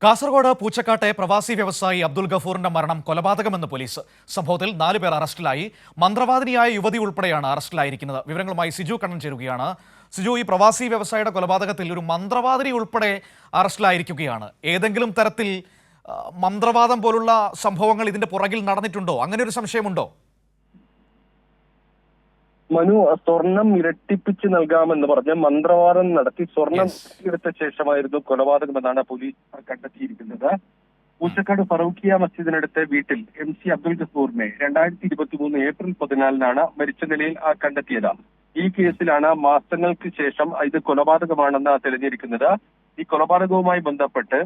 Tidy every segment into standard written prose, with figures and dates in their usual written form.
കാസർഗോഡ് പൂച്ചക്കാട്ടെ പ്രവാസി വ്യവസായി അബ്ദുൽ ഗഫൂറിന്റെ മരണം കൊലപാതകമെന്ന് പോലീസ്. സംഭവത്തിൽ 4 പേർ അറസ്റ്റിലായി. മന്ത്രവാദിനിയായ യുവതി ഉൾപ്പെടെയാണ് അറസ്റ്റിലായിരിക്കുന്നത്. വിവരങ്ങളുമായി സിജു കണ്ണൻ ചേരുകയാണ്. സിജു, ഈ പ്രവാസി വ്യവസായിയുടെ കൊലപാതകത്തിൽ ഒരു മന്ത്രവാദിനി ഉൾപ്പെടെ അറസ്റ്റിലായിരിക്കുകയാണ്. ഏതെങ്കിലും തരത്തിൽ മന്ത്രവാദം പോലുള്ള സംഭവങ്ങൾ ഇതിന്റെ പുറകിൽ നടന്നിട്ടുണ്ടോ? അങ്ങനെ ഒരു സംശയമുണ്ടോ? മനു, സ്വർണം ഇരട്ടിപ്പിച്ച് നൽകാമെന്ന് പറഞ്ഞ് മന്ത്രവാദം നടത്തി സ്വർണം എടുത്ത ശേഷമായിരുന്നു കൊലപാതകമെന്നാണ് പോലീസ് കണ്ടെത്തിയിരിക്കുന്നത്. പൂച്ചക്കാട് ഫറൂഖിയ മസ്ജിദിനടുത്തെ വീട്ടിൽ MC അബ്ദുൽ ഗഫൂറിനെ 2023 ഏപ്രിൽ 14 മരിച്ച നിലയിൽ കണ്ടെത്തിയത്. ഈ കേസിലാണ് മാസങ്ങൾക്ക് ശേഷം ഇത് കൊലപാതകമാണെന്ന് തെളിഞ്ഞിരിക്കുന്നത്. ഈ കൊലപാതകവുമായി ബന്ധപ്പെട്ട്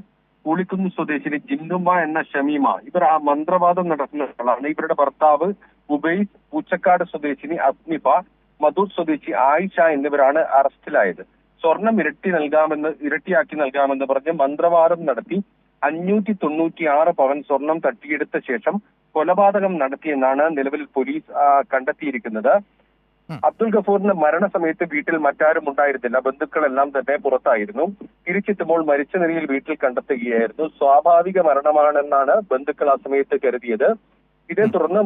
കൂളിക്കുന്ന് സ്വദേശിനി ജിന്നുമ്മ എന്ന ഷമീമ, ഇവർ മന്ത്രവാദം നടത്തുന്ന ആളാണ്. ഇവരുടെ ഭർത്താവ് ഉബൈസ്, പൂച്ചക്കാട് സ്വദേശിനി അസ്മിഫ, മധൂർ സ്വദേശി ആയിഷ എന്നിവരാണ് അറസ്റ്റിലായത്. സ്വർണം ഇരട്ടിയാക്കി നൽകാമെന്ന് പറഞ്ഞ് മന്ത്രവാദം നടത്തി 596 പവൻ സ്വർണം തട്ടിയെടുത്ത ശേഷം കൊലപാതകം നടത്തിയെന്നാണ് നിലവിൽ പോലീസ് കണ്ടെത്തിയിരിക്കുന്നത്. അബ്ദുൽ ഗഫൂറിന്റെ മരണസമയത്ത് വീട്ടിൽ മറ്റാരും ഉണ്ടായിരുന്നില്ല. ബന്ധുക്കളെല്ലാം തന്നെ പുറത്തായിരുന്നു. തിരിച്ചെത്തുമ്പോൾ മരിച്ച നിലയിൽ വീട്ടിൽ കണ്ടെത്തുകയായിരുന്നു. സ്വാഭാവിക മരണമാണെന്നാണ് ബന്ധുക്കൾ ആ സമയത്ത് കരുതിയത്. ഇതേ തുടർന്ന്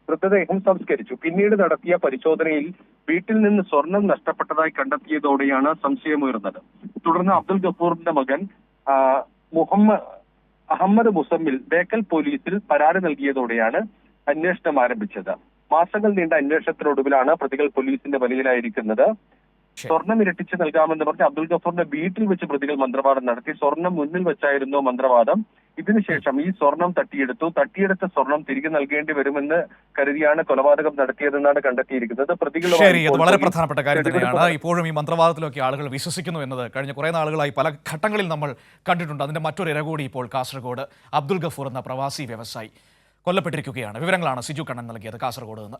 മൃതദേഹം സംസ്കരിച്ചു. പിന്നീട് നടത്തിയ പരിശോധനയിൽ വീട്ടിൽ നിന്ന് സ്വർണം നഷ്ടപ്പെട്ടതായി കണ്ടെത്തിയതോടെയാണ് സംശയമുയർന്നത്. തുടർന്ന് അബ്ദുൽ ഗഫൂറിന്റെ മകൻ അഹമ്മദ് മുസമ്മിൽ ബേക്കൽ പോലീസിൽ പരാതി നൽകിയതോടെയാണ് അന്വേഷണം ആരംഭിച്ചത്. മാസങ്ങൾ നീണ്ട അന്വേഷണത്തിനൊടുവിലാണ് പ്രതികൾ പോലീസിന്റെ വലയിലായിരിക്കുന്നത്. സ്വർണം ഇരട്ടിച്ച് നൽകാമെന്ന് പറഞ്ഞ് അബ്ദുൽ ഗഫൂറിന്റെ വീട്ടിൽ വെച്ച് പ്രതികൾ മന്ത്രവാദം നടത്തി. സ്വർണം മുന്നിൽ വെച്ചായിരുന്നു മന്ത്രവാദം. ഇതിനുശേഷം ഈ സ്വർണം തട്ടിയെടുത്ത സ്വർണം തിരികെ നൽകേണ്ടി വരുമെന്ന് കരുതിയാണ് കൊലപാതകം നടത്തിയതെന്നാണ് കണ്ടെത്തിയിരിക്കുന്നത്. വളരെ പ്രധാനപ്പെട്ട കാര്യം തന്നെയാണ്. ഇപ്പോഴും ഈ മന്ത്രവാദത്തിലൊക്കെ ആളുകൾ വിശ്വസിക്കുന്നു എന്നത് കഴിഞ്ഞ കുറെ നാളുകളായി പല ഘട്ടങ്ങളിൽ നമ്മൾ കണ്ടിട്ടുണ്ട്. അതിന്റെ മറ്റൊരു ഇര കൂടി ഇപ്പോൾ കാസർഗോഡ്. അബ്ദുൽ ഗഫൂർ എന്ന പ്രവാസി വ്യവസായി കൊല്ലപ്പെട്ടിരിക്കുകയാണ്. വിവരങ്ങളാണ് സിജു കണ്ണൻ നൽകിയത് കാസർഗോഡ് നിന്ന്.